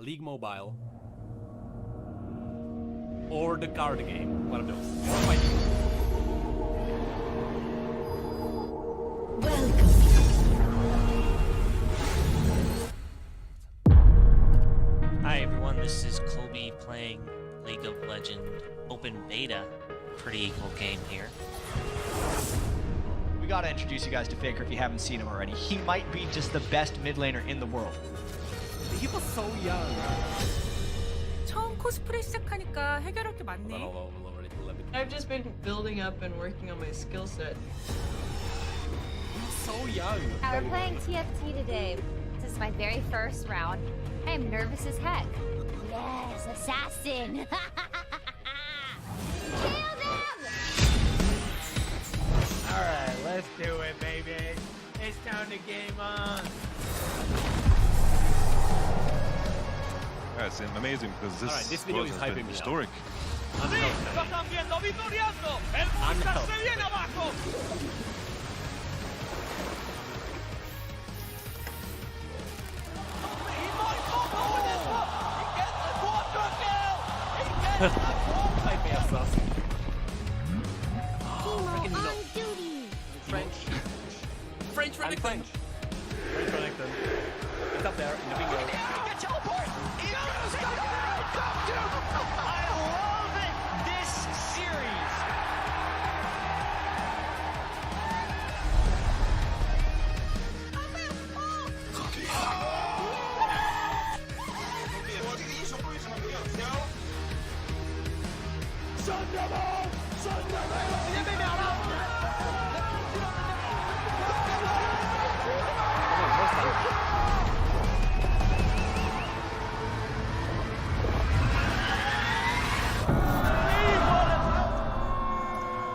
League Mobile, or the card game. One of those. Welcome. Hi everyone, this is Kobe playing League of Legends Open Beta. Pretty cool game here. We gotta introduce you guys to Faker if you haven't seen him already. He might be just the best mid laner in the world. He was so young. 처음 코스프레 시작하니까 해결할 게 많네. I've just been building up and working on my skill set. He's so young. We're playing TFT today. This is my very first round. I am nervous as heck. Yes, assassin! Kill them! Alright, let's do it, baby. It's time to game on. That's amazing because this video was is has been hyping me up. historic. French French It's up there in the bingo. Teleport! I love it! This series!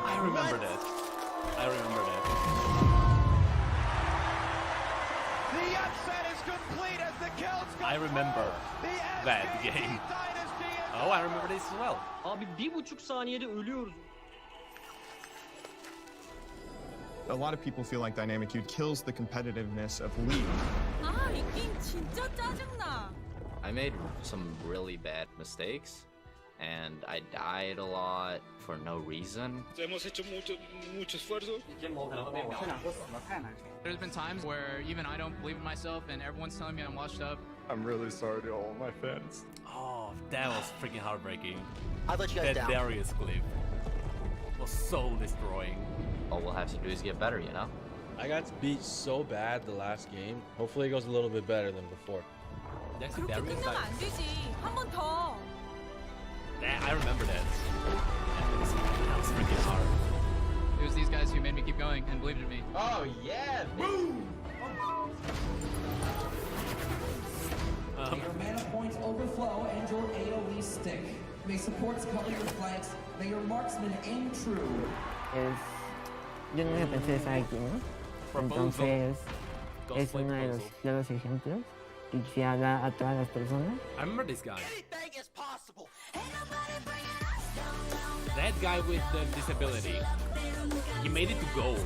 I remember that. The upset is complete as the kills go. I remember that game. Oh, I remember this as well. Abi 1,5 saniyede ölüyoruz. A lot of people feel like Dynamic Dude kills the competitiveness of League. 아, 이 게임 진짜 짜증나. I made some really bad mistakes, and I died a lot for no reason. Hemos hecho mucho esfuerzo. There's been times where even I don't believe in myself and everyone's telling me I'm washed up. I'm really sorry to all my fans. Oh, that was freaking heartbreaking. I let you guys That down. Darius clip was soul destroying. All we'll have to do is get better, you know? I got beat so bad the last game. Hopefully it goes a little bit better than before. That's 그렇게 Darius. 끝나면 안 되지. 한 번 더. I remember that. That was freaking hard. It was these guys who made me keep going and believed in me. Oh yeah! Boom! Your mana points overflow and your AoE stick. May supports cover your flanks. May your marksman aim true. Yo nunca pensé estar aquí, ¿no? Entonces, es uno de los ejemplos que quisiera dar a todas las personas. I remember this guy. That guy with the disability. He made it to gold.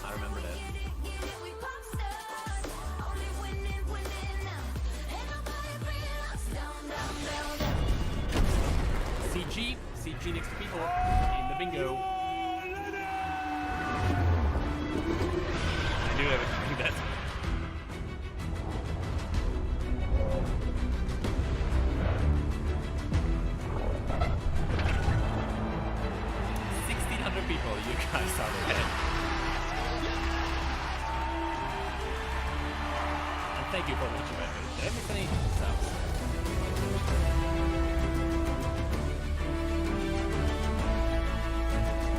I remember that. CG next to people in the bingo. I knew I would do that. People, you guys are the best. And thank you for watching my video. Did I miss any subs?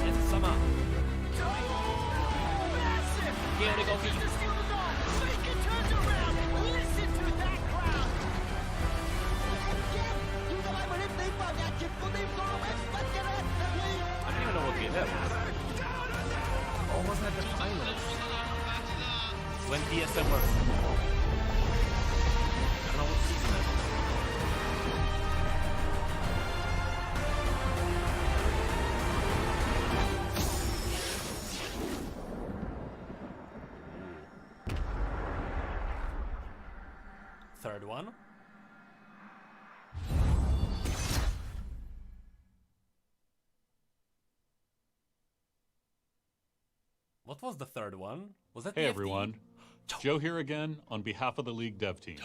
It's summer. Here they go, Pete. I don't even know what game that was. Almost at the finals. When TSM was. I don't know what season that was. third one. What was the third one? Was that Hey the everyone, Joe here again on behalf of the League dev team.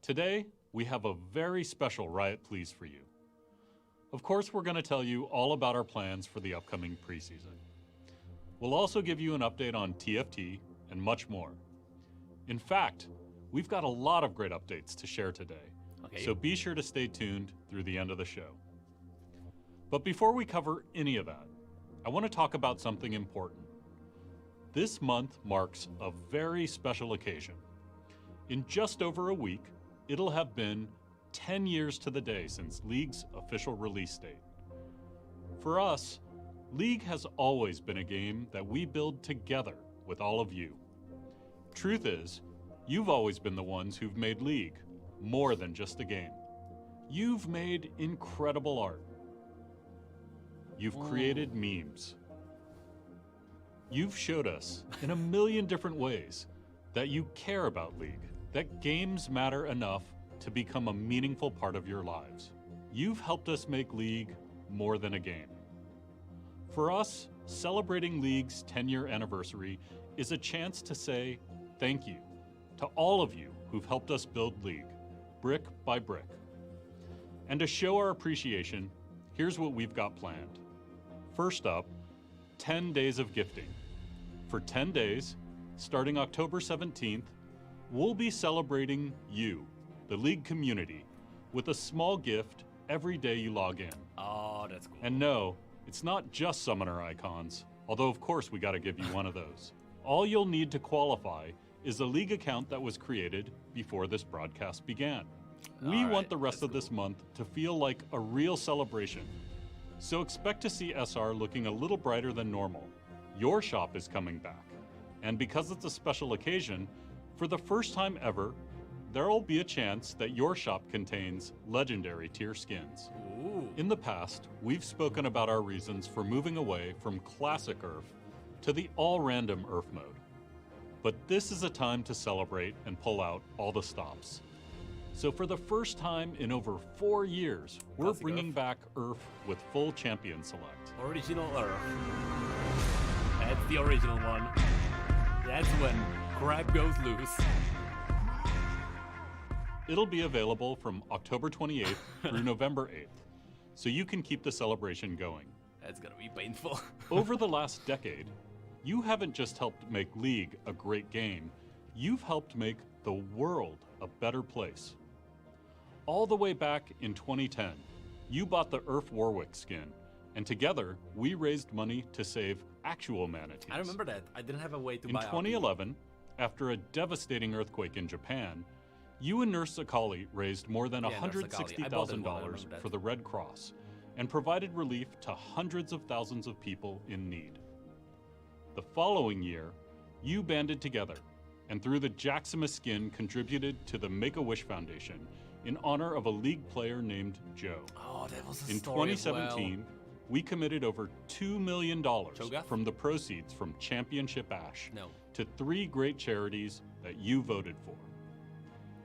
Today, we have a very special Riot Please for you. Of course, we're going to tell you all about our plans for the upcoming preseason. We'll also give you an update on TFT and much more. In fact, we've got a lot of great updates to share today, so be sure to stay tuned through the end of the show. But before we cover any of that, I want to talk about something important. This month marks a very special occasion. In just over a week, it'll have been 10 years to the day since League's official release date. For us, League has always been a game that we build together with all of you. Truth is, you've always been the ones who've made League more than just a game. You've made incredible art. You've created memes. You've showed us in a million different ways that you care about League, that games matter enough to become a meaningful part of your lives. You've helped us make League more than a game. For us, celebrating League's 10-year anniversary is a chance to say thank you to all of you who've helped us build League, brick by brick. And to show our appreciation, here's what we've got planned. First up, 10 days of gifting. For 10 days, starting October 17th, we'll be celebrating you, the League community, with a small gift every day you log in. Oh, that's cool. And no, it's not just summoner icons, although of course we gotta give you one of those. All you'll need to qualify is a League account that was created before this broadcast began. We want the rest of this month to feel like a real celebration. So expect to see SR looking a little brighter than normal. Your shop is coming back. And because it's a special occasion, for the first time ever, there'll be a chance that your shop contains legendary tier skins. Ooh. In the past, we've spoken about our reasons for moving away from classic URF to the all-random URF mode. But this is a time to celebrate and pull out all the stops. So for the first time in over 4 years, we're Classic bringing URF. back URF with full champion select. Original Earth. That's the original one. That's when crap goes loose. It'll be available from October 28th through November 8th, so you can keep the celebration going. That's gonna be painful. Over the last decade, you haven't just helped make League a great game, you've helped make the world a better place. All the way back in 2010, you bought the Earth Warwick skin, and together we raised money to save actual manatees. I remember that. I didn't have a way to In buy 2011, after a devastating earthquake in Japan, you and Nurse Akali raised more than Yeah, Nurse Akali. I bought that one, I $160,000 remember that. for the Red Cross and provided relief to hundreds of thousands of people in need. The following year, you banded together and through the Jaximus skin contributed to the Make-A-Wish Foundation in honor of a League player named Joe. Oh, that was a In story as 2017, we committed over $2 million Cho'Gath? from the proceeds from Championship Ash No. to 3 great charities that you voted for.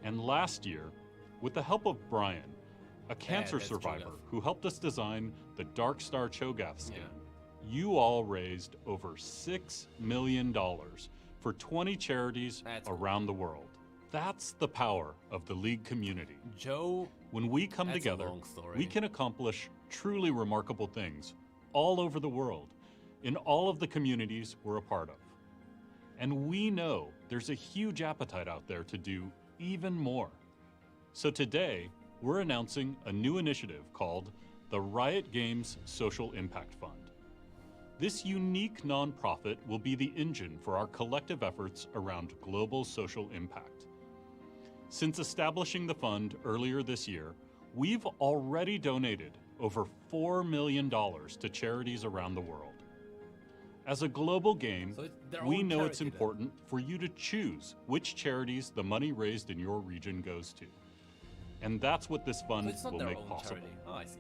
And last year, with the help of Brian, a cancer that's survivor Cho'Gath. who helped us design the Dark Star Cho'Gath skin, you all raised over $6 million for 20 charities around the world. That's the power of the League community. Joe, when we come that's a together, long story. we can accomplish truly remarkable things all over the world, in all of the communities we're a part of. And we know there's a huge appetite out there to do even more. So today, we're announcing a new initiative called the Riot Games Social Impact Fund. This unique nonprofit will be the engine for our collective efforts around global social impact. Since establishing the fund earlier this year, we've already donated over $4 million to charities around the world. As a global game, their we own know it's charity then. important for you to choose which charities the money raised in your region goes to. And that's what this So fund it's not will their make own possible. charity. Oh, I see.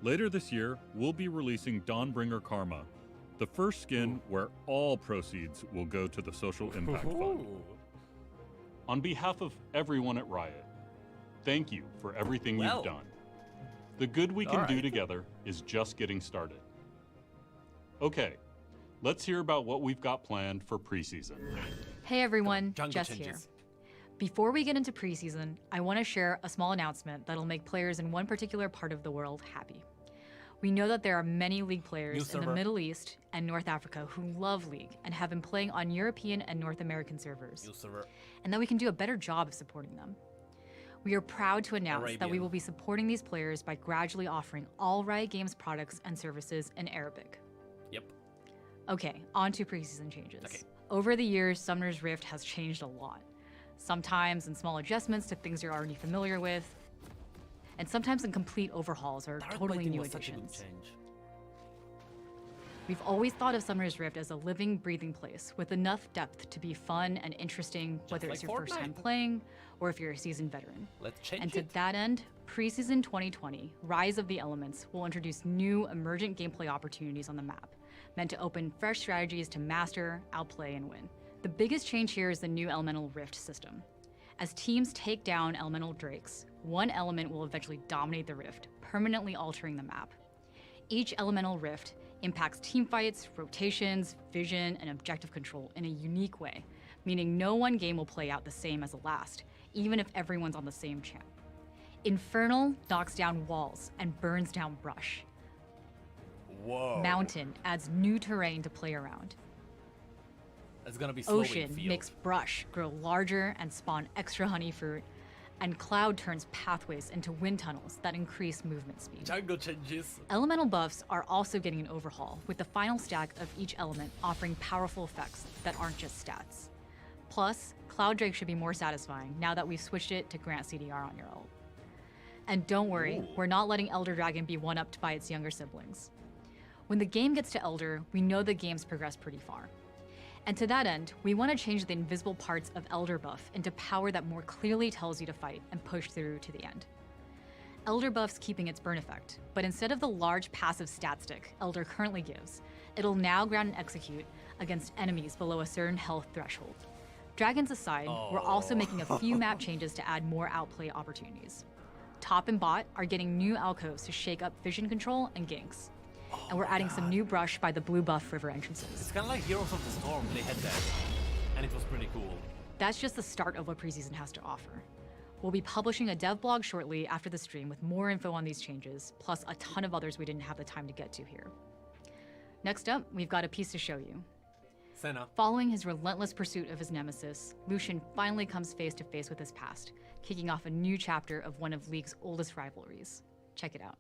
Later this year, we'll be releasing Dawnbringer Karma, the first skin where all proceeds will go to the Social Impact Fund. On behalf of everyone at Riot, thank you for everything you've done. The good we can do together is just getting started. Okay, let's hear about what we've got planned for preseason. Hey everyone, Jungle Jess Changes. here. Before we get into preseason, I want to share a small announcement that'll make players in one particular part of the world happy. We know that there are many League players in the Middle East and North Africa who love League and have been playing on European and North American servers, and that we can do a better job of supporting them. We are proud to announce that we will be supporting these players by gradually offering all Riot Games products and services in Arabic. Yep. Okay, on to preseason changes. Over the years, Summoner's Rift has changed a lot. Sometimes in small adjustments to things you're already familiar with, and sometimes in complete overhauls or totally new additions. We've always thought of Summoner's Rift as a living, breathing place with enough depth to be fun and interesting, whether it's your first time playing or if you're a seasoned veteran. Let's change And to that end, Preseason 2020, Rise of the Elements, will introduce new emergent gameplay opportunities on the map, meant to open fresh strategies to master, outplay, and win. The biggest change here is the new Elemental Rift system. As teams take down Elemental Drakes, one element will eventually dominate the Rift, permanently altering the map. Each Elemental Rift impacts teamfights, rotations, vision, and objective control in a unique way, meaning no one game will play out the same as the last, even if everyone's on the same champ. Infernal knocks down walls and burns down brush. Whoa. Mountain adds new terrain to play around. It's gonna be slowing Ocean field. makes brush grow larger and spawn extra honey fruit, and Cloud turns pathways into wind tunnels that increase movement speed. Jungle Changes. Elemental buffs are also getting an overhaul, with the final stack of each element offering powerful effects that aren't just stats. Plus, Cloud Drake should be more satisfying now that we've switched it to grant CDR on your ult. And don't worry, we're not letting Elder Dragon be one-upped by its younger siblings. When the game gets to Elder, we know the game's progressed pretty far. And to that end, we want to change the invisible parts of Elder buff into power that more clearly tells you to fight and push through to the end. Elder buff's keeping its burn effect, but instead of the large passive stat stick Elder currently gives, it'll now ground and execute against enemies below a certain health threshold. Dragons aside, we're also making a few map changes to add more outplay opportunities. Top and bot are getting new alcoves to shake up vision control and ganks. And we're adding some new brush by the blue buff river entrances. It's kind of like Heroes of the Storm. They had that, and it was pretty cool. That's just the start of what Preseason has to offer. We'll be publishing a dev blog shortly after the stream with more info on these changes, plus a ton of others we didn't have the time to get to here. Next up, we've got a piece to show you. Senna. Following his relentless pursuit of his nemesis, Lucian finally comes face to face with his past, kicking off a new chapter of one of League's oldest rivalries. Check it out.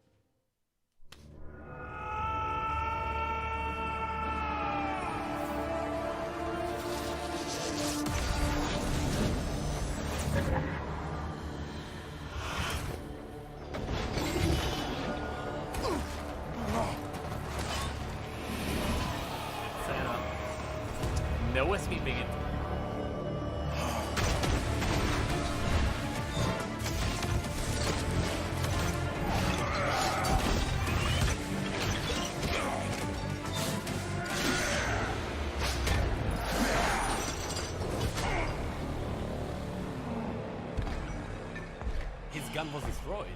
No escaping it. His gun was destroyed.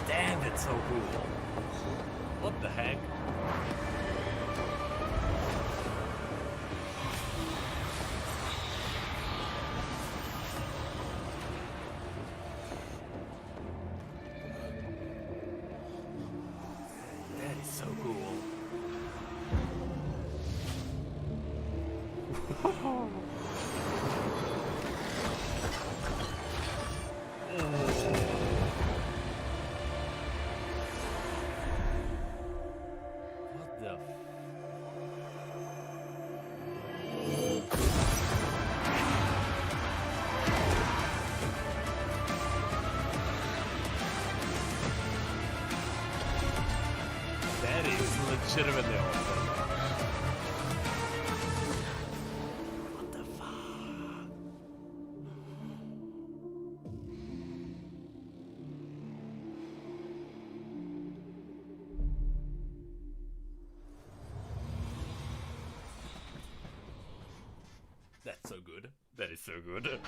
Damn, that's so cool. What the heck? That is so cool. What the That Should have been there. That's so good. That is so good.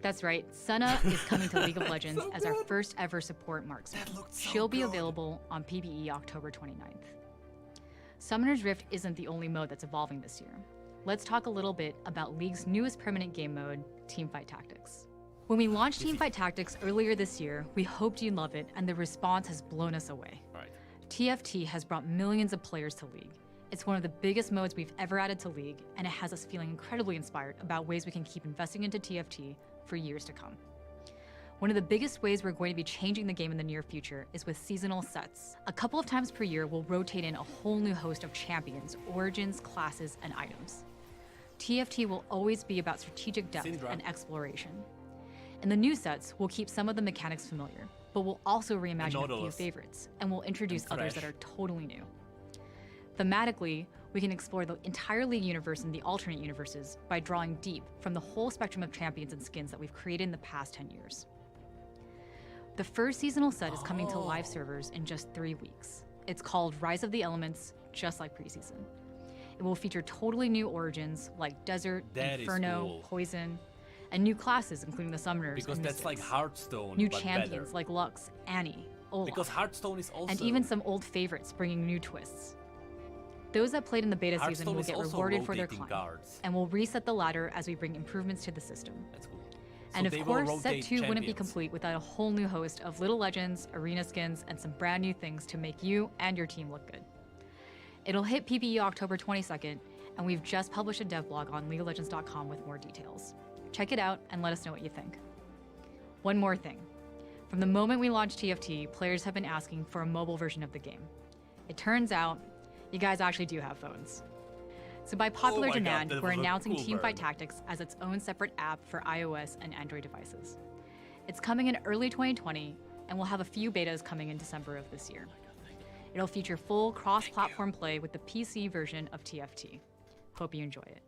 That's right, Senna is coming to League of Legends as our first ever support marksman. She'll be available on PBE October 29th. Summoner's Rift isn't the only mode that's evolving this year. Let's talk a little bit about League's newest permanent game mode, Teamfight Tactics. When we launched Teamfight Tactics earlier this year, we hoped you'd love it, and the response has blown us away. Right. TFT has brought millions of players to League. It's one of the biggest modes we've ever added to League, and it has us feeling incredibly inspired about ways we can keep investing into TFT for years to come. One of the biggest ways we're going to be changing the game in the near future is with seasonal sets. A couple of times per year, we'll rotate in a whole new host of champions, origins, classes, and items. TFT will always be about strategic depth and exploration. In the new sets, we'll keep some of the mechanics familiar, but we'll also reimagine a few favorites, and we'll introduce others that are totally new. Thematically, we can explore the entire League universe and the alternate universes by drawing deep from the whole spectrum of champions and skins that we've created in the past 10 years. The first seasonal set is coming to live servers in just 3 weeks. It's called Rise of the Elements, just like Preseason. It will feature totally new origins like Desert, Inferno, Poison, and new classes including the Summoners Because and that's like Mystics. Hearthstone, New but champions better. like Lux, Annie, Olaf. Because Hearthstone is also... And even some old favorites bringing new twists. Those that played in the beta season Hearthstone will is get also rewarded for their rotating climb, guards. and we'll reset the ladder as we bring improvements to the system. That's cool. And So of they will course, Set rotate 2 wouldn't be champions. complete without a whole new host of little legends, arena skins, and some brand new things to make you and your team look good. It'll hit PBE October 22nd, and we've just published a dev blog on LeagueOfLegends.com with more details. Check it out and let us know what you think. One more thing. From the moment we launched TFT, players have been asking for a mobile version of the game. It turns out, you guys actually do have phones. So by popular my God, demand, that we're was a announcing cool Teamfight bird. Tactics as its own separate app for iOS and Android devices. It's coming in early 2020, and we'll have a few betas coming in December of this year. It'll feature full cross-platform play with the PC version of TFT. Hope you enjoy it.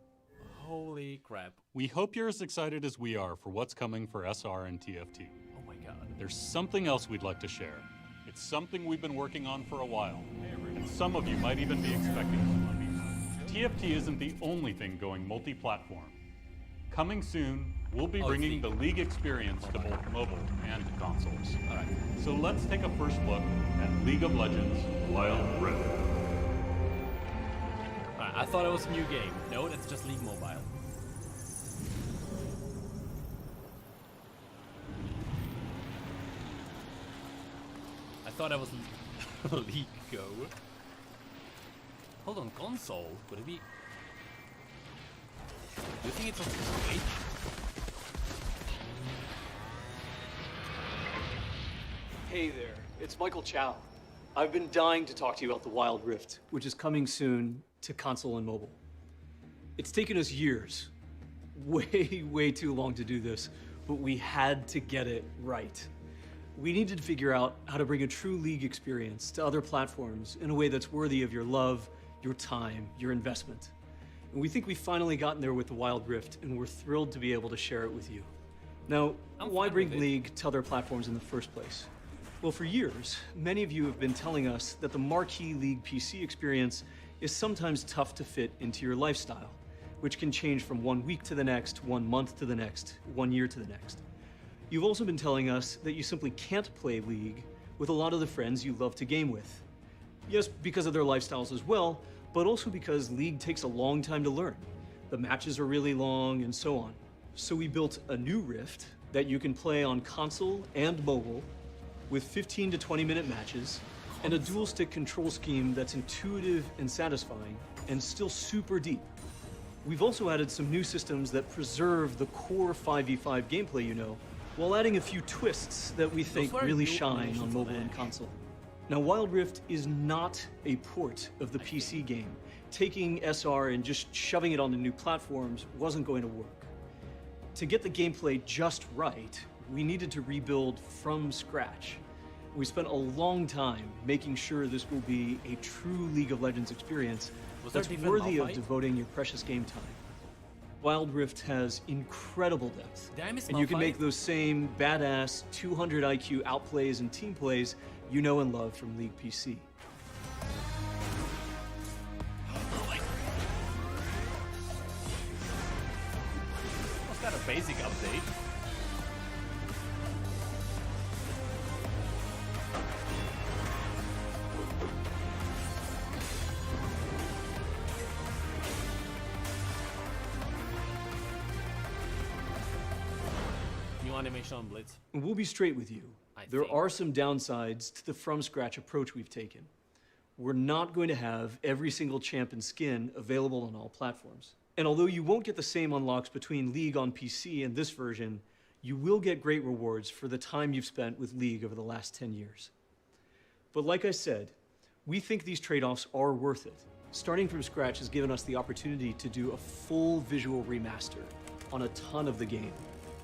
Holy crap. We hope you're as excited as we are for what's coming for SR and TFT. Oh my God. There's something else we'd like to share. It's something we've been working on for a while, and some of you might even be expecting it. TFT isn't the only thing going multi-platform. Coming soon, we'll be bringing the League experience to both mobile and consoles. All right. So let's take a first look at League of Legends Wild Rift. Alright, I thought it was a new game. No, that's just League Mobile. I thought that was League Go. Hold on, console? Could it be? Do you think it's on Switch? Hey there, it's Michael Chow. I've been dying to talk to you about the Wild Rift, which is coming soon to console and mobile. It's taken us years, way too long to do this, but we had to get it right. We needed to figure out how to bring a true League experience to other platforms in a way that's worthy of your love, your time, your investment. And we think we've finally gotten there with the Wild Rift, and we're thrilled to be able to share it with you. Now, why bring League to other platforms in the first place? Well, for years, many of you have been telling us that the marquee League PC experience is sometimes tough to fit into your lifestyle, which can change from 1 week to the next, 1 month to the next, 1 year to the next. You've also been telling us that you simply can't play League with a lot of the friends you love to game with. Yes, because of their lifestyles as well, but also because League takes a long time to learn. The matches are really long and so on. So we built a new Rift that you can play on console and mobile with 15 to 20 minute matches and a dual stick control scheme that's intuitive and satisfying and still super deep. We've also added some new systems that preserve the core 5v5 gameplay you know, while adding a few twists that we think really shine on mobile and console. Now, Wild Rift is not a port of the PC game. Taking SR and just shoving it onto new platforms wasn't going to work. To get the gameplay just right, we needed to rebuild from scratch. We spent a long time making sure this will be a true League of Legends experience that's worthy of devoting your precious game time. Wild Rift has incredible depth, and you can make those same badass 200 IQ outplays and team plays you know and love from League PC. What's that, a basic update? Animation on Blitz. We'll be straight with you. There are some downsides to the from-scratch approach we've taken. We're not going to have every single champ and skin available on all platforms. And although you won't get the same unlocks between League on PC and this version, you will get great rewards for the time you've spent with League over the last 10 years. But like I said, we think these trade-offs are worth it. Starting from scratch has given us the opportunity to do a full visual remaster on a ton of the game.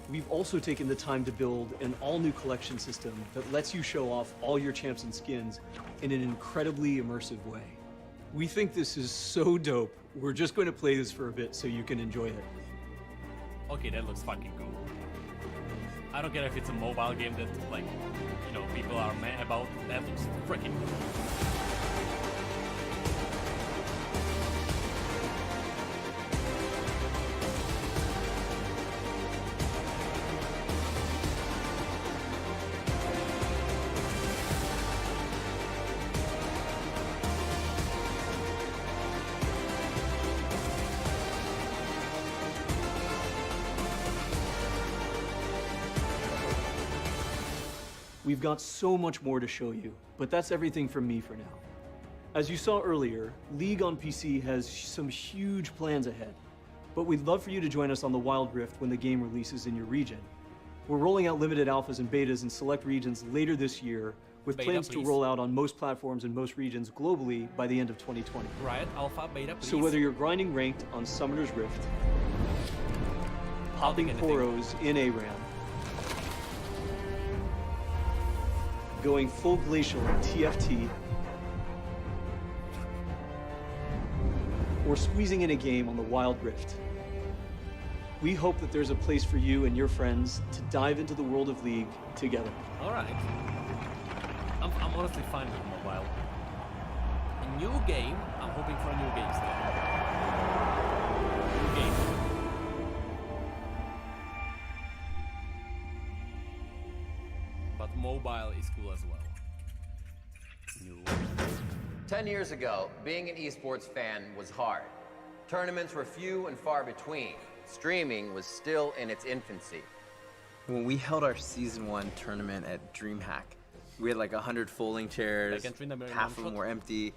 We've also taken the time to build an all-new collection system that lets you show off all your champs and skins in an incredibly immersive way. We think this is so dope, we're just going to play this for a bit so you can enjoy it. Okay, that looks fucking cool. I don't care if it's a mobile game that, like, you know, people are mad about. That looks freaking cool. We've got so much more to show you, but that's everything from me for now. As you saw earlier, League on PC has some huge plans ahead, but we'd love for you to join us on the Wild Rift when the game releases in your region. We're rolling out limited alphas and betas in select regions later this year, with plans to roll out on most platforms and most regions globally by the end of 2020. Riot, alpha, beta, please. So whether you're grinding ranked on Summoner's Rift, popping Poros in ARAM, going full glacial in TFT, or squeezing in a game on the Wild Rift, we hope that there's a place for you and your friends to dive into the world of League together. All right. I'm honestly fine with mobile. A new game, I'm hoping for a new game still. New game. But mobile is cool as well. New. 10 years ago, being an esports fan was hard. Tournaments were few and far between. Streaming was still in its infancy. When we held our Season 1 tournament at DreamHack, we had like 100 folding chairs, half of them were empty,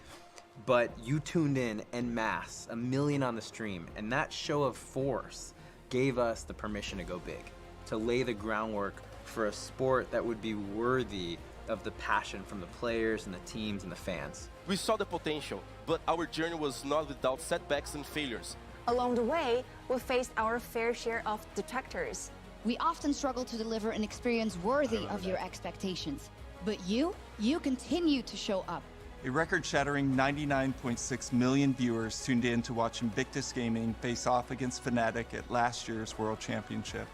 but you tuned in en masse, 1 million on the stream, and that show of force gave us the permission to go big, to lay the groundwork for a sport that would be worthy of the passion from the players and the teams and the fans. We saw the potential, but our journey was not without setbacks and failures. Along the way, we faced our fair share of detractors. We often struggle to deliver an experience worthy of your expectations. But you continue to show up. A record-shattering 99.6 million viewers tuned in to watch Invictus Gaming face off against Fnatic at last year's World Championship.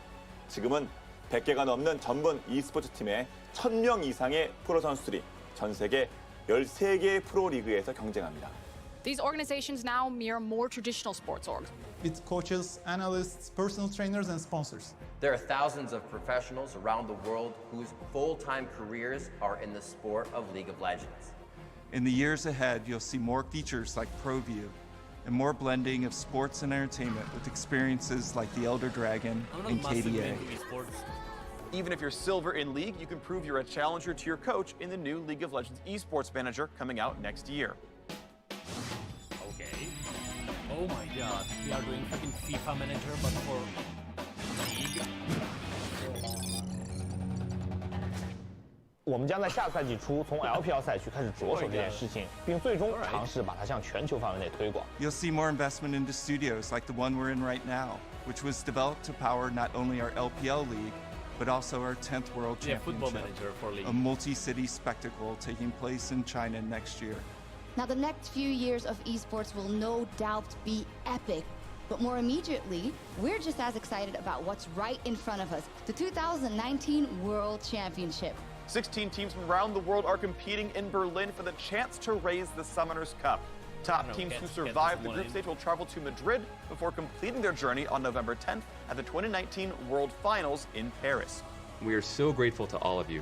지금은 100개가 넘는 전문 e스포츠 팀에 1000명 이상의 프로 선수들이 전 세계 13개의 프로 리그에서 경쟁합니다. These organizations now mirror more traditional sports orgs. With coaches, analysts, personal trainers, and sponsors. There are thousands of professionals around the world whose full-time careers are in the sport of League of Legends. In the years ahead, you'll see more features like ProView and more blending of sports and entertainment with experiences like the Elder Dragon and KDA. Even if you're silver in League, you can prove you're a challenger to your coach in the new League of Legends Esports Manager coming out next year. Okay. Oh my god, we are doing fucking FIFA Manager, but for League. 我们将在下赛季初从 LPL 赛区开始着手这件事情，并最终尝试把它向全球范围内推广。You'll see more investment into studios like the one we're in right now, which was developed to power not only our LPL league, but also our 10th World Yeah, football Championship, manager for League. a multi-city spectacle taking place in China next year. Now, the next few years of esports will no doubt be epic. But more immediately, we're just as excited about what's right in front of us, the 2019 World Championship. 16 teams from around the world are competing in Berlin for the chance to raise the Summoners Cup. Top teams who survive the group stage will travel to Madrid before completing their journey on November 10th at the 2019 World Finals in Paris. We are so grateful to all of you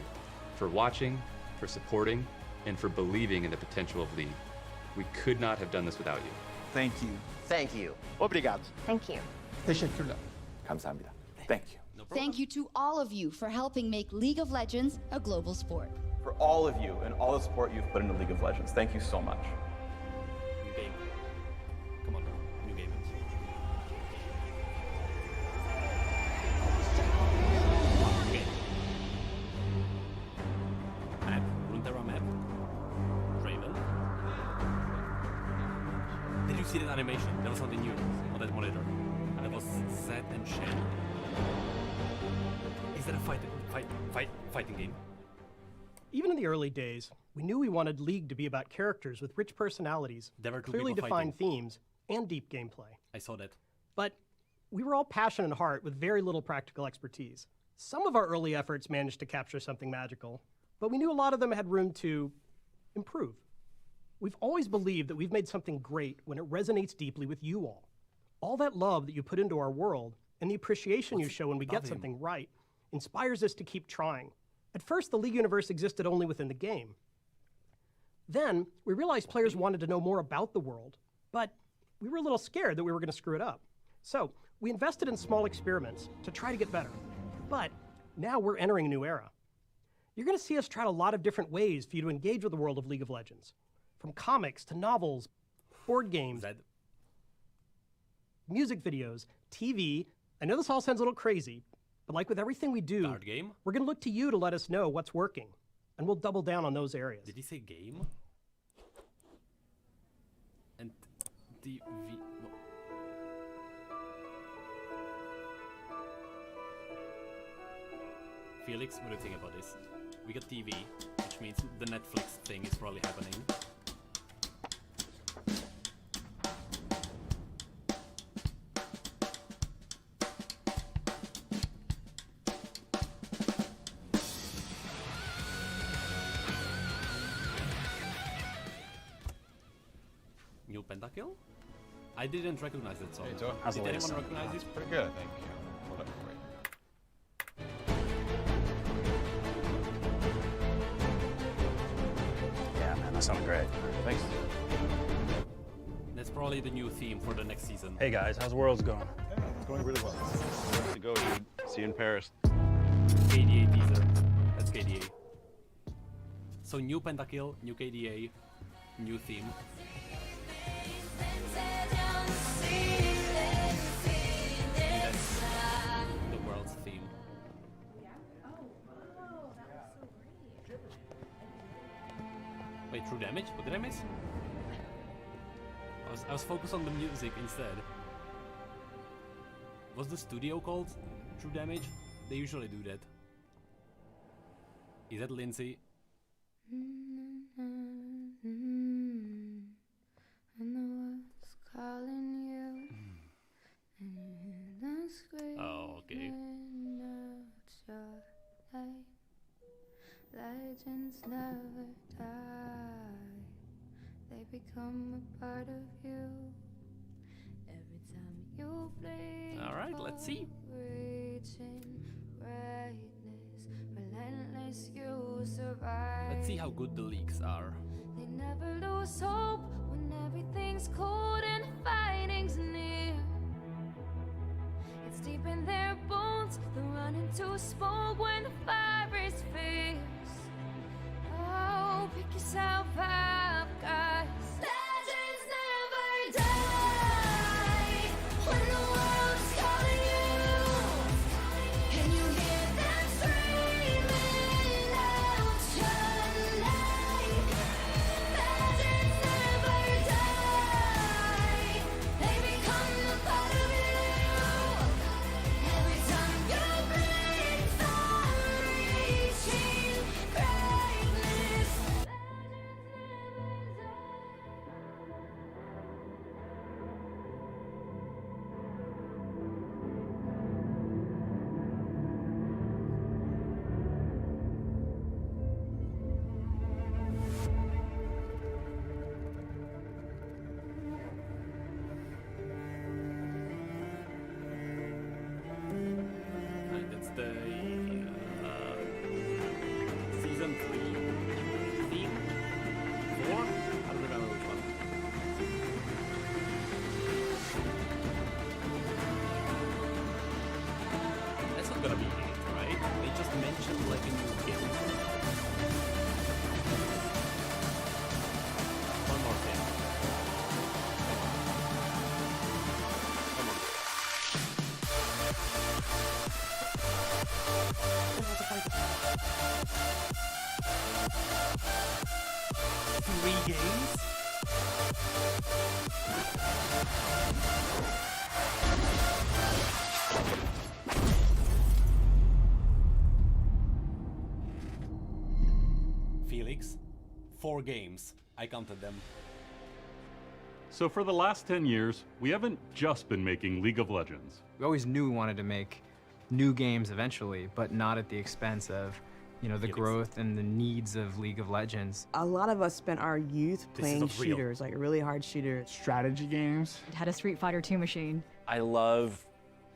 for watching, for supporting, and for believing in the potential of League. We could not have done this without you. Thank you. Thank you. Obrigado. Thank you. Teşekkürler. 감사합니다. Thank you. Thank you to all of you for helping make League of Legends a global sport. For all of you and all the support you've put into League of Legends, thank you so much. New game. Come on, new game. Okay. Map. Runeterra map. Draven. Did you see that animation? There was something new on that monitor. And it was Zed and Shen. Is that a fighting game? Even in the early days, we knew we wanted League to be about characters with rich personalities, There were two clearly people defined fighting. themes, and deep gameplay. I saw that. But we were all passionate in heart with very little practical expertise. Some of our early efforts managed to capture something magical, but we knew a lot of them had room to improve. We've always believed that we've made something great when it resonates deeply with you all. All that love that you put into our world and the appreciation you show when we get something right inspires us to keep trying. At first, the League universe existed only within the game. Then, we realized players wanted to know more about the world, but we were a little scared that we were going to screw it up. So, we invested in small experiments to try to get better. But now we're entering a new era. You're going to see us try a lot of different ways for you to engage with the world of League of Legends. From comics to novels, board games, music videos, TV. I know this all sounds a little crazy, but like with everything we do, Card game? we're going to look to you to let us know what's working, and we'll double down on those areas. Did he say game? And TV. Felix, what do you think about this? We got TV, which means the Netflix thing is probably happening. New Pentakill? I didn't recognize that song. Did anyone recognize this? Pretty good, I think. Hold up, wait. Yeah, man, that sounded great. Thanks. That's probably the new theme for the next season. Hey guys, how's the world going? Yeah, it's going really well. Let's go, dude. See you in Paris. KDA teaser. That's KDA. So new Pentakill, new KDA, new theme. The world's theme. Wait, true damage? What did I miss? I was focused on the music instead. Was the studio called True Damage? They usually do that. Is that Lindsay? Oh, okay. Legends never die. They become a part of you. Every time you play. Alright, let's see. Reaching greatness, relentless, you survive. Let's see how good the leaks are. They never lose hope when everything's cold and fighting's near. It's deep in their bones, they'll run into smoke when the fire is fierce. Oh, pick yourself up, guys. Legends never die when the world's calling you, and you hear them screaming out your name. Legends never die. They become a part of you. Every time you bleed, mentioned like a new game. One more thing. Come on. 3 games? Felix, 4 games. I counted them. So for the last 10 years, we haven't just been making League of Legends. We always knew we wanted to make new games eventually, but not at the expense of, you know, the growth and the needs of League of Legends. A lot of us spent our youth playing shooters, like really hard shooters. Strategy games. It had a Street Fighter 2 machine. I love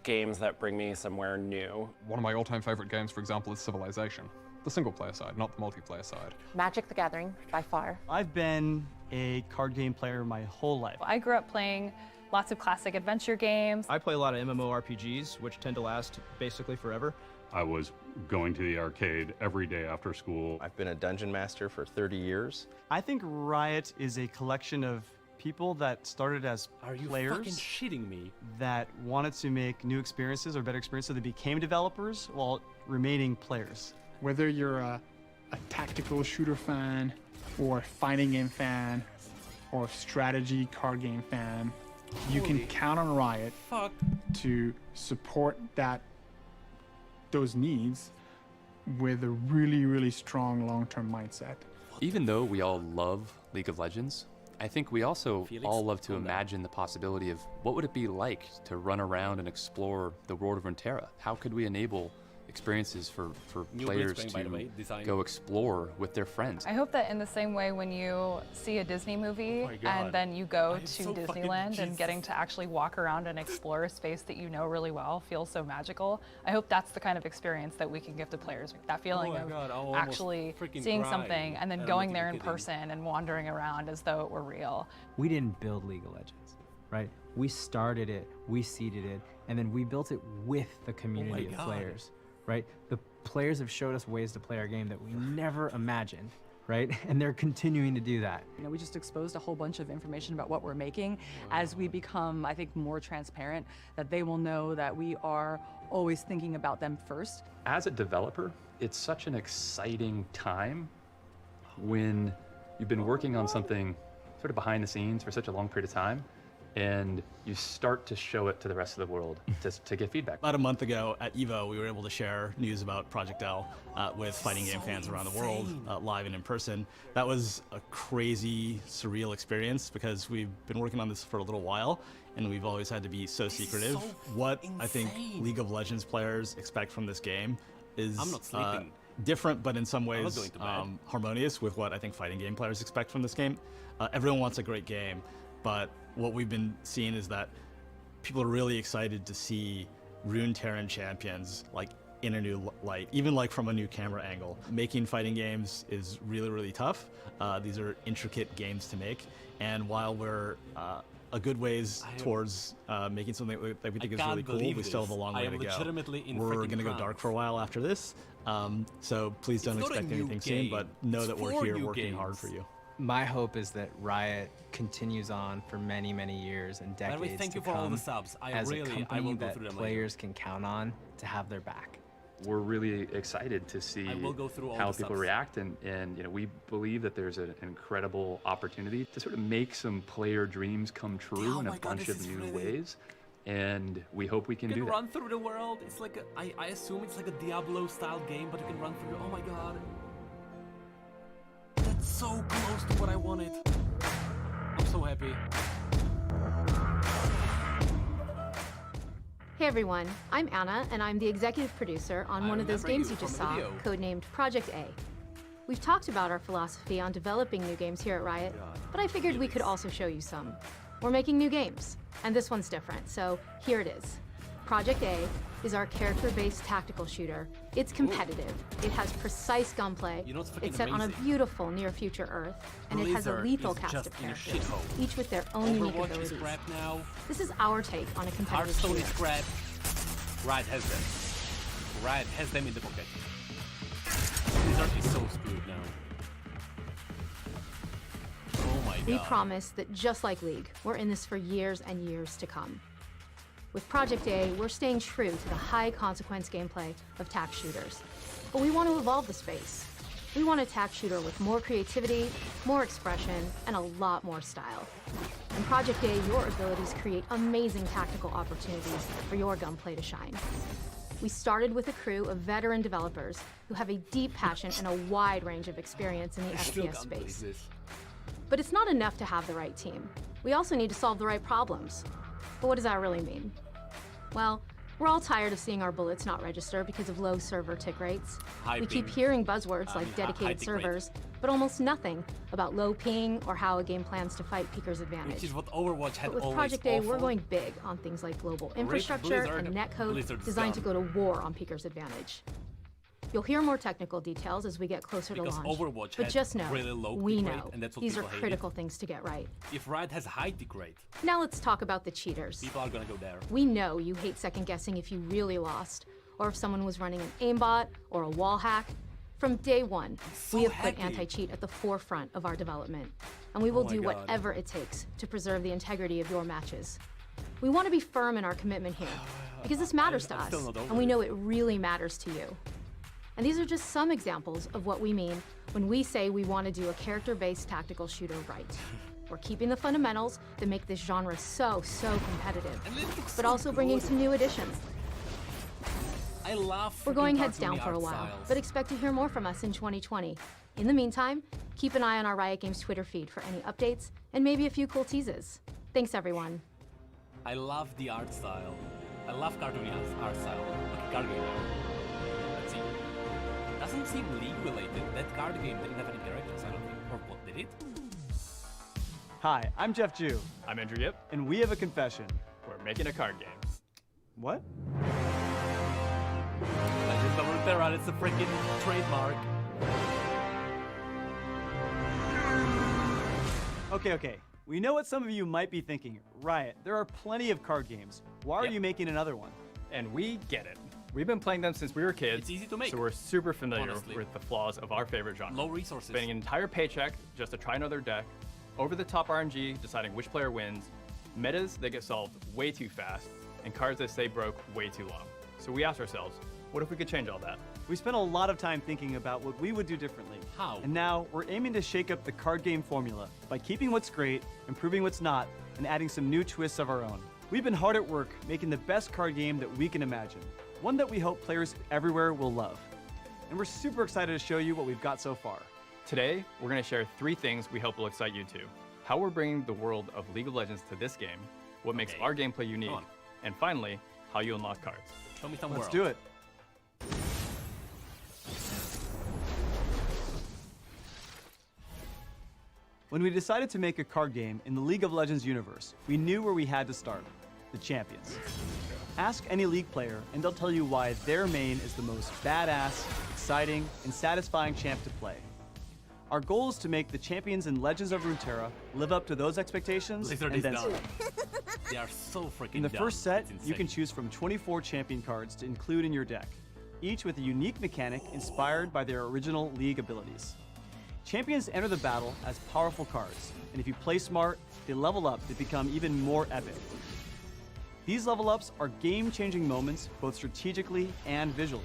games that bring me somewhere new. One of my all-time favorite games, for example, is Civilization. The single-player side, not the multiplayer side. Magic the Gathering, by far. I've been a card game player my whole life. I grew up playing lots of classic adventure games. I play a lot of MMORPGs, which tend to last basically forever. I was going to the arcade every day after school. I've been a dungeon master for 30 years. I think Riot is a collection of people that started as players. Fucking shitting me? That wanted to make new experiences or better experiences, so they became developers while remaining players. Whether you're a tactical shooter fan, or a fighting game fan, or a strategy card game fan, you can count on Riot to support those needs with a really, really strong long-term mindset. Even though we all love League of Legends, I think we also all love to imagine the possibility of what would it be like to run around and explore the world of Runeterra? How could we enable experiences for players to go explore with their friends? I hope that in the same way when you see a Disney movie and then you go to Disneyland and getting to actually walk around and explore a space that you know really well feels so magical. I hope that's the kind of experience that we can give to players. That feeling of actually seeing something and then going there in person and wandering around as though it were real. We didn't build League of Legends, right? We started it, we seeded it, and then we built it with the community of players. Right? The players have showed us ways to play our game that we never imagined, right? And they're continuing to do that. You know, we just exposed a whole bunch of information about what we're making. As we become, I think, more transparent, that they will know that we are always thinking about them first. As a developer, it's such an exciting time when you've been working on something sort of behind the scenes for such a long period of time, and you start to show it to the rest of the world to get feedback. About a month ago at EVO, we were able to share news about Project L with fighting game fans around the world, live and in person. That was a crazy, surreal experience because we've been working on this for a little while and we've always had to be so secretive. What I think League of Legends players expect from this game is different, but in some ways harmonious with what I think fighting game players expect from this game. Everyone wants a great game, but what we've been seeing is that people are really excited to see Runeterran champions like in a new light, even like from a new camera angle. Making fighting games is really, really tough. These are intricate games to make, and while we're a good ways towards making something that we think is really cool, we still have a long way to go. We're gonna go dark for a while after this, so please don't expect anything soon, but know that we're here working hard for you. My hope is that Riot continues on for many, many years and decades thank to you for all come the subs. as a company go that through them players can count on to have their back. We're really excited to see how people react, and you know, we believe that there's an incredible opportunity to sort of make some player dreams come true in a bunch of new ways, and we hope we can do that. You can run through the world. It's like I assume it's like a Diablo style game, but you can run through. Oh my god. That's so close to what I wanted. I'm so happy. Hey everyone, I'm Anna, and I'm the executive producer on one of those games you just saw, codenamed Project A. We've talked about our philosophy on developing new games here at Riot, but I figured we could also show you some. We're making new games, and this one's different, so here it is. Project A is our character-based tactical shooter. It's competitive, it has precise gunplay, it's set on a beautiful near-future Earth, and it has a lethal cast of characters, each with their own unique abilities. This is our take on a competitive shooter. Riot has them. Riot has them in the pocket. Blizzard is so screwed now. Oh my god. We promise that just like League, we're in this for years and years to come. With Project A, we're staying true to the high-consequence gameplay of tac shooters. But we want to evolve the space. We want a tac shooter with more creativity, more expression, and a lot more style. In Project A, your abilities create amazing tactical opportunities for your gunplay to shine. We started with a crew of veteran developers who have a deep passion and a wide range of experience in the FPS space. But it's not enough to have the right team. We also need to solve the right problems. But what does that really mean? Well, we're all tired of seeing our bullets not register because of low server tick rates. We keep hearing buzzwords like dedicated servers, but almost nothing about low ping or how a game plans to fight Peeker's advantage. Which is what Overwatch had But with always Project A, we're offered. going big on things like global infrastructure and netcode designed to go to war on Peeker's advantage. You'll hear more technical details as we get closer Because to launch, Overwatch but had just know, really low we tick rate, know and that's what these are people hated. critical things to get right. If Riot has a high tick rate, Now let's talk about the cheaters. people are gonna go there. We know you hate second-guessing if you really lost, or if someone was running an aimbot or a wall hack. From day one, we have put hacky. anti-cheat at the forefront of our development, and we will my do God. whatever it takes to preserve the integrity of your matches. We want to be firm in our commitment here, because this matters to I'm us, still not over and we it. know it really matters to you. And these are just some examples of what we mean when we say we want to do a character-based tactical shooter right. We're keeping the fundamentals that make this genre so competitive, but also bringing some new additions. I love We're going freaking heads down cartoony for a art while, styles. but expect to hear more from us in 2020. In the meantime, keep an eye on our Riot Games Twitter feed for any updates and maybe a few cool teases. Thanks, everyone. I love the art style. I love cartoony art style. Okay, card game. Let's see. Doesn't seem League related. That card game didn't have any characters, I don't think. Or what, did it? Hi, I'm Jeff Jew. I'm Andrew Yip. And we have a confession. We're making a card game. What? Legends of Runeterra, it's a freaking trademark. Okay. We know what some of you might be thinking. Riot, there are plenty of card games. Why are you making another one? And we get it. We've been playing them since we were kids. It's easy to make. So we're super familiar Honestly. with the flaws of our favorite genre. Low resources. Spending an entire paycheck just to try another deck, over-the-top RNG deciding which player wins, metas that get solved way too fast, and cards that stay broke way too long. So we asked ourselves, what if we could change all that? We spent a lot of time thinking about what we would do differently. How? And now we're aiming to shake up the card game formula by keeping what's great, improving what's not, and adding some new twists of our own. We've been hard at work making the best card game that we can imagine, one that we hope players everywhere will love. And we're super excited to show you what we've got so far. Today, we're going to share 3 things we hope will excite you too. How we're bringing the world of League of Legends to this game, what makes our gameplay unique, and finally, how you unlock cards. Show me some Let's world. do it. When we decided to make a card game in the League of Legends universe, we knew where we had to start, the champions. Ask any League player and they'll tell you why their main is the most badass, exciting, and satisfying champ to play. Our goal is to make the champions in Legends of Runeterra live up to those expectations Blizzard and is then dumb. some. They are so freaking In the dumb. first set, It's you can insane. choose from 24 champion cards to include in your deck, each with a unique mechanic inspired by their original League abilities. Champions enter the battle as powerful cards, and if you play smart, they level up to become even more epic. These level ups are game-changing moments both strategically and visually.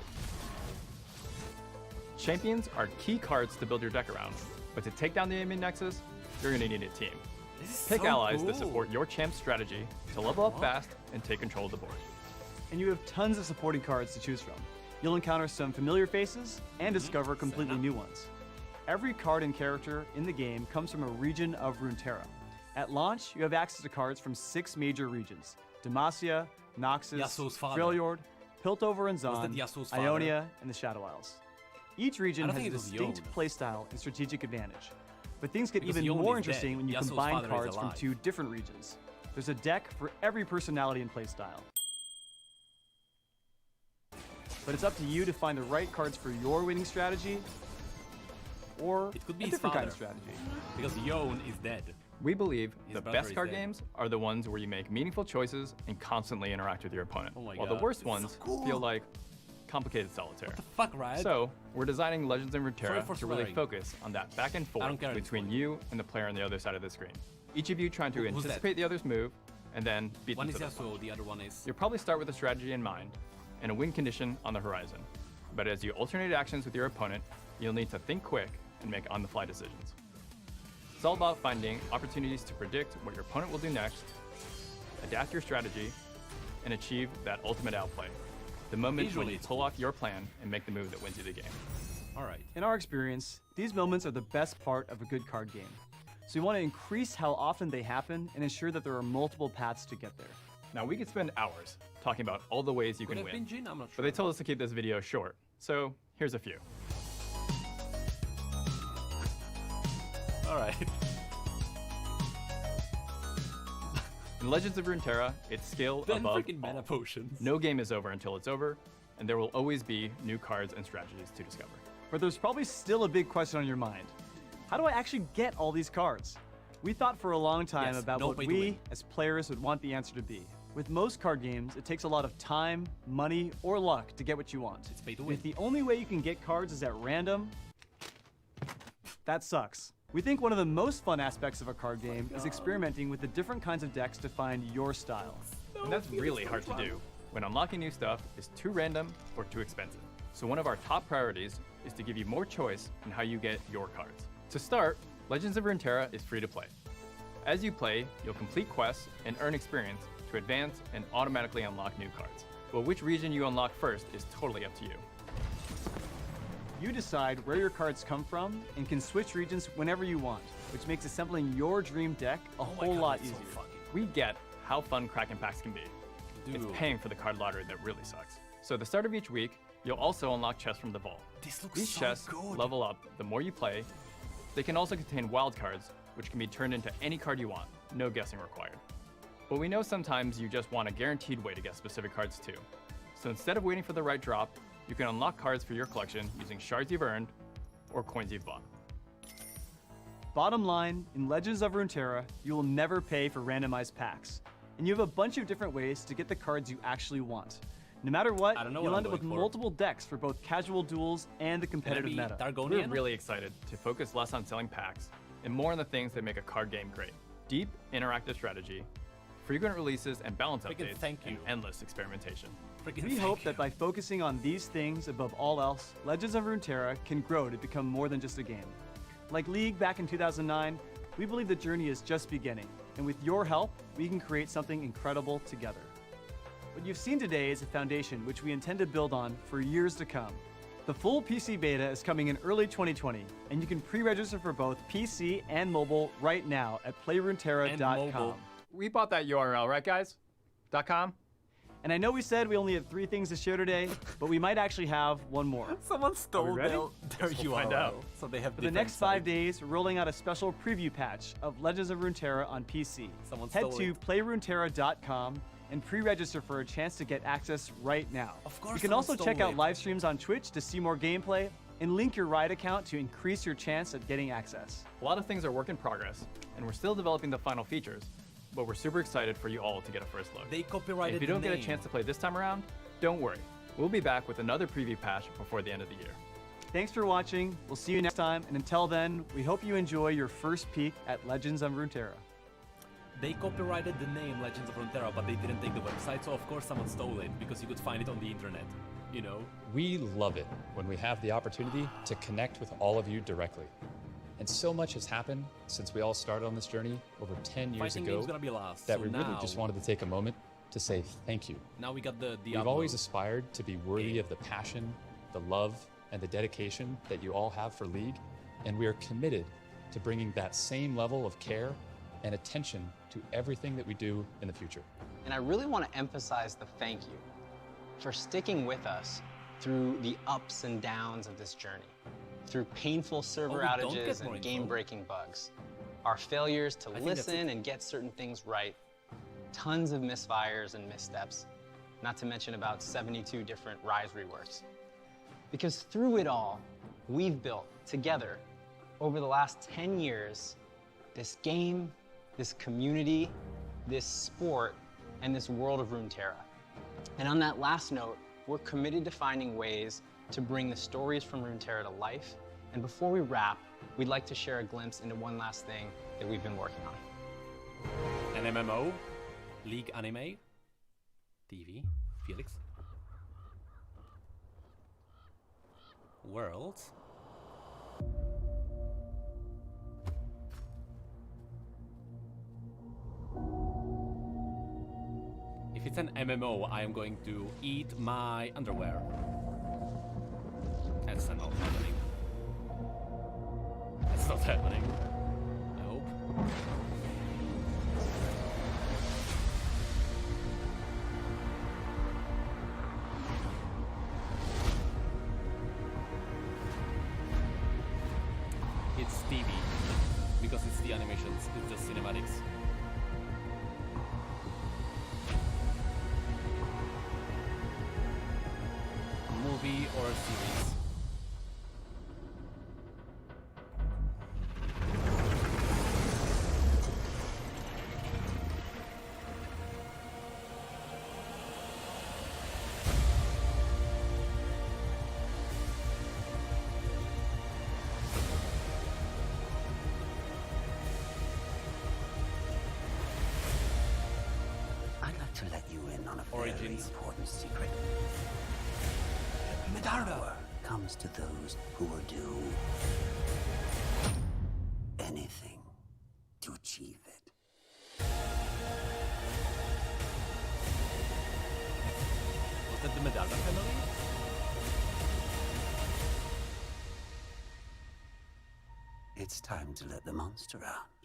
Champions are key cards to build your deck around, but to take down the enemy nexus, you're going to need a team. Pick so allies cool. that support your champ's strategy to level up fast and take control of the board. And you have tons of supporting cards to choose from. You'll encounter some familiar faces and discover completely new ones. Every card and character in the game comes from a region of Runeterra. At launch, you have access to cards from 6 major regions: Demacia, Noxus, Yasuo's father. Freljord, Piltover and Was that Zon, Yasuo's father? Ionia, and the Shadow Isles. Each region I don't has a think it was distinct Yone. playstyle and strategic advantage. But things get Because even Yone more is interesting dead. when you Yasuo's combine father is cards from alive. 2 different regions. There's a deck for every personality and playstyle. But it's up to you to find the right cards for your winning strategy, or It could be a his different kind of father. strategy. Because Yone is dead. We believe His the brother best is card dead. games are the ones where you make meaningful choices and constantly interact with your opponent, Oh my while God, the worst this is so ones cool. feel like complicated solitaire. What the fuck, Riot? So, we're designing Legends of Runeterra to really swearing. focus on that back and forth between you and the player on the other side of the screen. Each of you trying to Who's anticipate the other's move and then beat One them is to the punch. Yasuo, the other one is... You'll probably start with a strategy in mind and a win condition on the horizon. But as you alternate actions with your opponent, you'll need to think quick and make on-the-fly decisions. It's all about finding opportunities to predict what your opponent will do next, adapt your strategy, and achieve that ultimate outplay. The moment when you pull off your plan and make the move that wins you the game. All right. In our experience, these moments are the best part of a good card game. So we want to increase how often they happen and ensure that there are multiple paths to get there. Now we could spend hours talking about all the ways you can win, I'm not but they told us to keep this video short, so here's a few. All right. In Legends of Runeterra, it's skill Then above freaking all. mana potions. No game is over until it's over, and there will always be new cards and strategies to discover. But there's probably still a big question on your mind. How do I actually get all these cards? We thought for a long time Yes, about no what way to we, win. as players, would want the answer to be. With most card games, it takes a lot of time, money, or luck to get what you want. It's pay to And win. if the only way you can get cards is at random, that sucks. We think one of the most fun aspects of a card game is experimenting with the different kinds of decks to find your style. And that's really hard to do when unlocking new stuff is too random or too expensive. So one of our top priorities is to give you more choice in how you get your cards. To start, Legends of Runeterra is free to play. As you play, you'll complete quests and earn experience to advance and automatically unlock new cards. But which region you unlock first is totally up to you. You decide where your cards come from and can switch regions whenever you want, which makes assembling your dream deck a whole lot easier. We get how fun Kraken packs can be. It's paying for the card lottery that really sucks. So at the start of each week, you'll also unlock chests from the vault. These chests level up the more you play. They can also contain wild cards, which can be turned into any card you want, no guessing required. But we know sometimes you just want a guaranteed way to get specific cards too. So instead of waiting for the right drop, you can unlock cards for your collection using shards you've earned or coins you've bought. Bottom line, in Legends of Runeterra, you will never pay for randomized packs. And you have a bunch of different ways to get the cards you actually want. No matter what, you'll end up with multiple decks for both casual duels and the competitive meta. We're really excited to focus less on selling packs and more on the things that make a card game great. Deep, interactive strategy, frequent releases and balance updates, and endless experimentation. We hope that by focusing on these things above all else, Legends of Runeterra can grow to become more than just a game. Like League back in 2009, we believe the journey is just beginning, and with your help, we can create something incredible together. What you've seen today is a foundation which we intend to build on for years to come. The full PC beta is coming in early 2020, and you can pre-register for both PC and mobile right now at playruneterra.com. We bought that URL, right guys? .com? And I know we said we only had 3 things to share today, but we might actually have one more. Someone stole their URL. find out. So they have For the next 5 days, we're rolling out a special preview patch of Legends of Runeterra on PC. Head stole to playruneterra.com and pre-register for a chance to get access right now. Of course you can someone also stole check out it. live streams on Twitch to see more gameplay and link your Riot account to increase your chance at getting access. A lot of things are work in progress, and we're still developing the final features, but we're super excited for you all to get a first look. They copyrighted If you don't the get a name. chance to play this time around, don't worry. We'll be back with another preview patch before the end of the year. Thanks for watching. We'll see you next time, and until then, we hope you enjoy your first peek at Legends of Runeterra. They copyrighted the name Legends of Runeterra, but they didn't take the website, so of course someone stole it, because you could find it on the internet, you know? We love it when we have the opportunity to connect with all of you directly. And so much has happened since we all started on this journey over 10 years Fighting ago game's gonna be last, that so we really now- just wanted to take a moment to say thank you. Now we got the We've Diablo. always aspired to be worthy of the passion, the love, and the dedication that you all have for League, and we are committed to bringing that same level of care and attention to everything that we do in the future. And I really want to emphasize the thank you for sticking with us through the ups and downs of this journey, through painful server we don't get outages more and info. game-breaking bugs, our failures to think that's listen and get certain things right, tons of misfires and missteps, not to mention about 72 different Rise reworks. Because through it all, we've built together over the last 10 years this game, this community, this sport, and this world of Runeterra. And on that last note, we're committed to finding ways to bring the stories from Runeterra to life. And before we wrap, we'd like to share a glimpse into one last thing that we've been working on. An MMO? League anime? TV? Felix? Worlds? If it's an MMO, I am going to eat my underwear. That's not happening. That's not happening. I hope. It's TV. Because it's the animations, it's just cinematics. Movie or series. I'd like to let you in on a very important secret. Power comes to those who will do anything to achieve it. Was that the Medalda family? It's time to let the monster out.